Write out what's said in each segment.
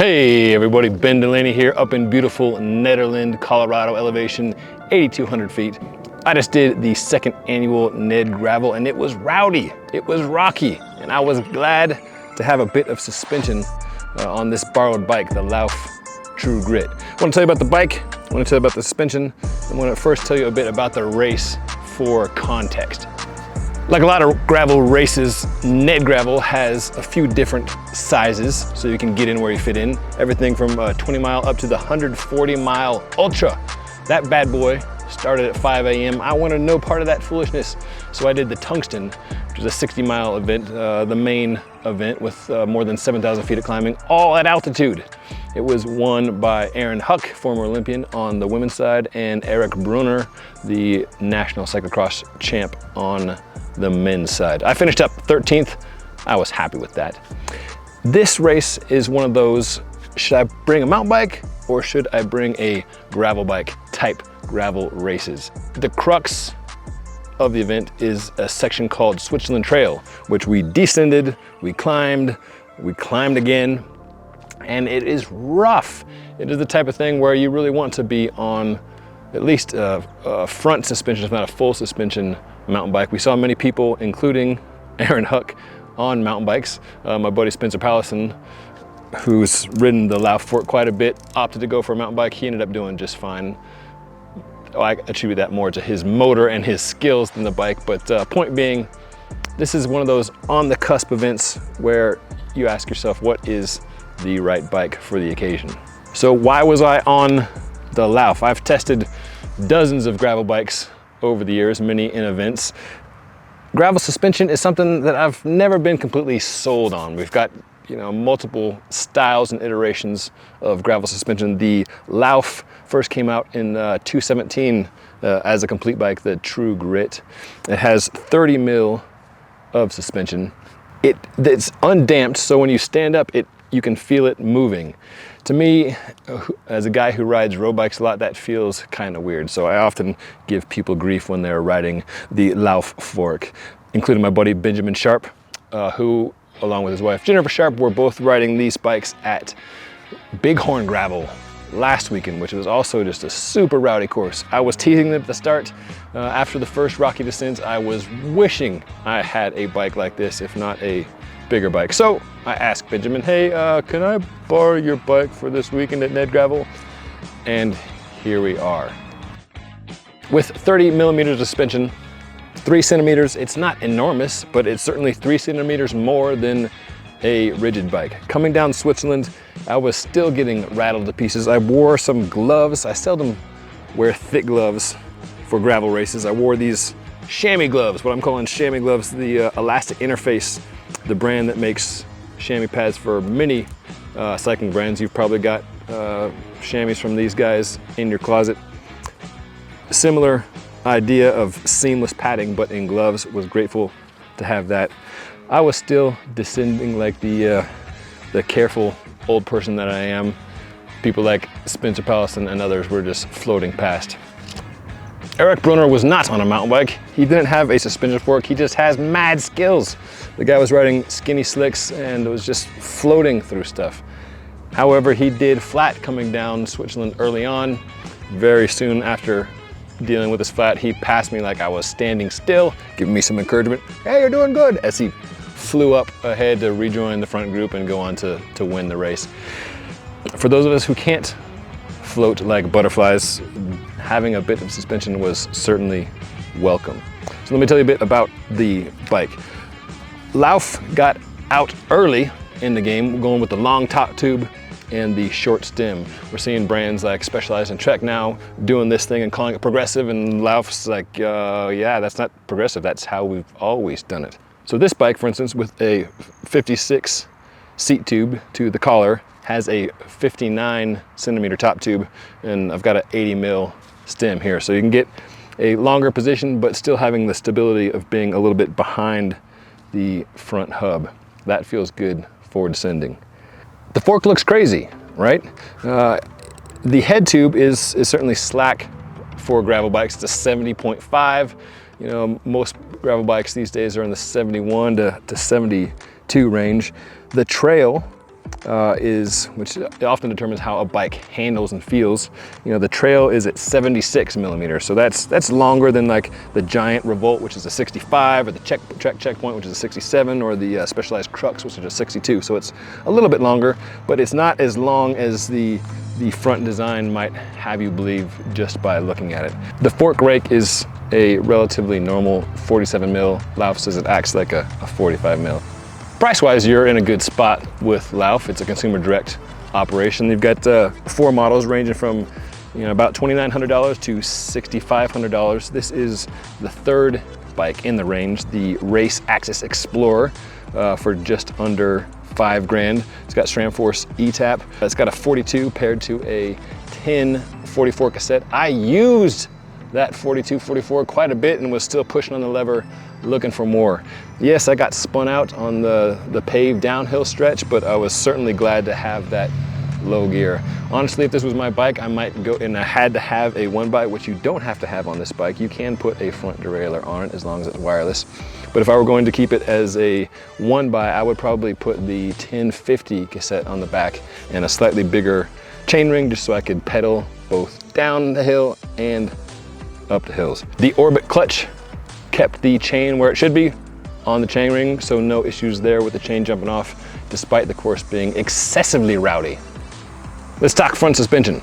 Hey everybody, Ben Delaney here up in beautiful Nederland, Colorado, elevation 8,200 feet. I just did the second annual Ned Gravel and it was rowdy, it was rocky, and I was glad to have a bit of suspension on this borrowed bike, the Lauf True Grit. I want to tell you about the bike, I want to tell you about the suspension, I want to first tell you a bit about the race for context. Like a lot of gravel races, Ned Gravel has a few different sizes so you can get in where you fit in. Everything from 20 mile up to the 140 mile ultra. That bad boy started at 5 a.m. I wanted no part of that foolishness, so I did the Tungsten, which is a 60 mile event, the main event with more than 7,000 feet of climbing, all at altitude. It was won by Aaron Huck, former Olympian on the women's side, and Eric Brunner, the national cyclocross champ on the men's side. I finished up 13th. I was happy with that. This race is one of those, should I bring a mountain bike or should I bring a gravel bike type gravel races? The crux of the event is a section called Switzerland Trail, which we descended, we climbed again, and it is rough. It is the type of thing where you really want to be on at least a front suspension, if not a full suspension mountain bike. We saw many people, including Aaron Huck, on mountain bikes. My buddy Spencer Pallison, who's ridden the Lauf Fort quite a bit, opted to go for a mountain bike. He ended up doing just fine. I attribute that more to his motor and his skills than the bike, but point being, this is one of those on the cusp events where you ask yourself, what is the right bike for the occasion? So why was I on the Lauf? I've tested dozens of gravel bikes over the years, many in events. Gravel suspension is something that I've never been completely sold on. We've got, multiple styles and iterations of gravel suspension. The Lauf first came out in 2017 as a complete bike, the True Grit. It has 30 mil of suspension. It's undamped, so when you stand up, you can feel it moving. To me, as a guy who rides road bikes a lot, that feels kind of weird. So I often give people grief when they're riding the Lauf Fork, including my buddy Benjamin Sharp, who, along with his wife Jennifer Sharp, were both riding these bikes at Bighorn Gravel last weekend, which was also just a super rowdy course. I was teasing them at the start. After the first rocky descents, I was wishing I had a bike like this, if not a bigger bike. So I asked Benjamin, hey, can I borrow your bike for this weekend at Ned Gravel? And here we are. With 30 millimeters of suspension, 3 centimeters, it's not enormous, but it's certainly 3 centimeters more than a rigid bike. Coming down Switzerland, I was still getting rattled to pieces. I wore some gloves. I seldom wear thick gloves for gravel races. I wore these chamois gloves, what I'm calling chamois gloves, the Elastic Interface, the brand that makes chamois pads for many cycling brands. You've probably got chamois from these guys in your closet. Similar idea of seamless padding, but in gloves. Was grateful to have that. I was still descending like the careful old person that I am. People like Spencer Pallison and others were just floating past. Eric Brunner was not on a mountain bike. He didn't have a suspension fork, he just has mad skills. The guy was riding skinny slicks and was just floating through stuff. However, he did flat coming down Switzerland early on. Very soon after dealing with his flat, he passed me like I was standing still, giving me some encouragement. Hey, you're doing good, as he flew up ahead to rejoin the front group and go on to win the race. For those of us who can't float like butterflies, having a bit of suspension was certainly welcome. So let me tell you a bit about the bike. Lauf got out early in the game, going with the long top tube and the short stem. We're seeing brands like Specialized and Trek now doing this thing and calling it progressive, and Lauf's like, yeah, that's not progressive, that's how we've always done it. So this bike, for instance, with a 56 seat tube to the collar, has a 59 centimeter top tube, and I've got an 80 mil stem here. So you can get a longer position, but still having the stability of being a little bit behind the front hub. That feels good for descending. The fork looks crazy, right? The head tube is certainly slack for gravel bikes. It's a 70.5. Most gravel bikes these days are in the 71 to 72 range. The trail which often determines how a bike handles and feels. You know, the trail is at 76 millimeters, so that's longer than like the giant Revolt, which is a 65, or the Trek Checkpoint, which is a 67, or the Specialized Crux, which is a 62. So it's a little bit longer, but it's not as long as the front design might have you believe just by looking at it. The fork rake is a relatively normal 47 mil. Lauf says it acts like a 45 mil. Price-wise, you're in a good spot with Lauf. It's a consumer direct operation. You've got 4 models ranging from about $2,900 to $6,500. This is the 3rd bike in the range, the Race Axis Explorer, for just under $5 grand. It's got SRAM Force E-Tap. It's got a 42 paired to a 1044 cassette. I used that 42-44 quite a bit and was still pushing on the lever looking for more. Yes, I got spun out on the paved downhill stretch, but I was certainly glad to have that low gear. Honestly, if this was my bike, I might go, and I had to have a one by, which you don't have to have on this bike. You can put a front derailleur on it as long as it's wireless. But if I were going to keep it as a one by, I would probably put the 1050 cassette on the back and a slightly bigger chain ring just so I could pedal both down the hill and up the hills. The Orbit clutch kept the chain where it should be on the chain ring, so no issues there with the chain jumping off, despite the course being excessively rowdy. Let's talk front suspension.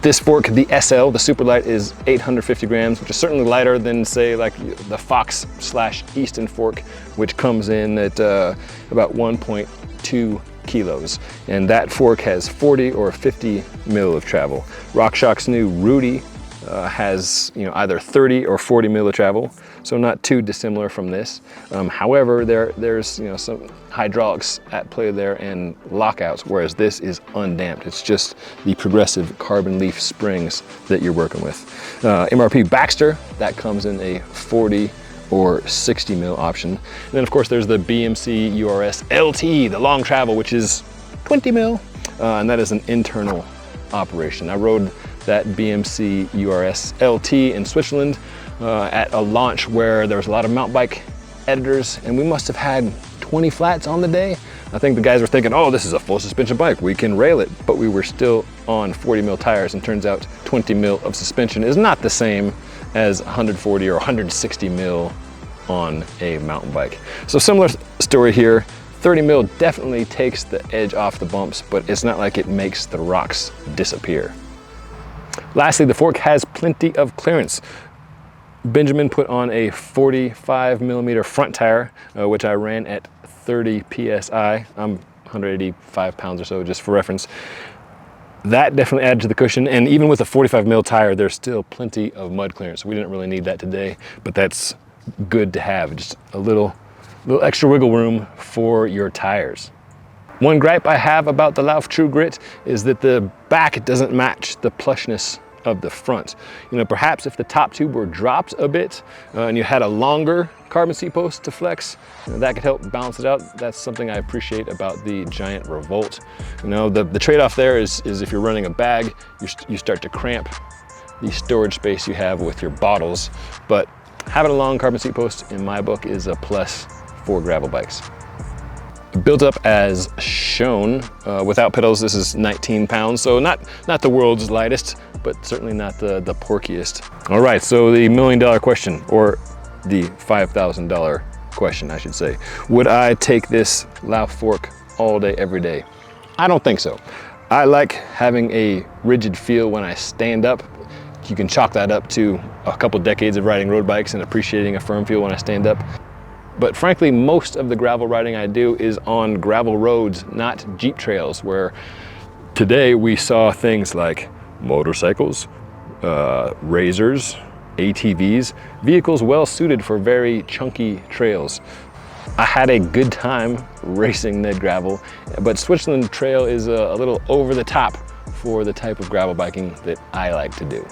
This fork, the SL, the Superlight, is 850 grams, which is certainly lighter than, say, like the Fox/Easton fork, which comes in at about 1.2 kilos. And that fork has 40 or 50 mil of travel. RockShox's new Rowdy has either 30 or 40 mil of travel, so not too dissimilar from this. However, there's some hydraulics at play there and lockouts, whereas this is undamped. It's just the progressive carbon leaf springs that you're working with. MRP Baxter, that comes in a 40 or 60 mil option. And then of course there's the BMC URS LT, the long travel, which is 20 mil, and that is an internal operation. I rode that BMC URS LT in Switzerland at a launch where there was a lot of mountain bike editors, and we must have had 20 flats on the day. I think the guys were thinking, oh, this is a full suspension bike, we can rail it, but we were still on 40 mil tires, and turns out 20 mil of suspension is not the same as 140 or 160 mil on a mountain bike. So similar story here. 30 mil definitely takes the edge off the bumps, but it's not like it makes the rocks disappear. Lastly, the fork has plenty of clearance. Benjamin put on a 45 millimeter front tire, which I ran at 30 PSI. I'm 185 pounds or so, just for reference. That definitely added to the cushion, and even with a 45 mil tire, there's still plenty of mud clearance. We didn't really need that today, but that's good to have, just a little extra wiggle room for your tires. One gripe I have about the Lauf True Grit is that the back doesn't match the plushness of the front. Perhaps if the top tube were dropped a bit and you had a longer carbon seat post to flex, that could help balance it out. That's something I appreciate about the giant Revolt. The trade-off there is if you're running a bag, you start to cramp the storage space you have with your bottles, but having a long carbon seat post, in my book, is a plus for gravel bikes. Built up as shown, without pedals, this is 19 pounds, so not the world's lightest, but certainly not the porkiest. All right, so the $1 million question, or the $5,000 question, I should say. Would I take this Lauf fork all day, every day? I don't think so. I like having a rigid feel when I stand up. You can chalk that up to a couple decades of riding road bikes and appreciating a firm feel when I stand up. But frankly, most of the gravel riding I do is on gravel roads, not Jeep trails, where today we saw things like motorcycles, razors, ATVs, vehicles well suited for very chunky trails. I had a good time racing Ned Gravel, but Switzerland Trail is a little over the top for the type of gravel biking that I like to do.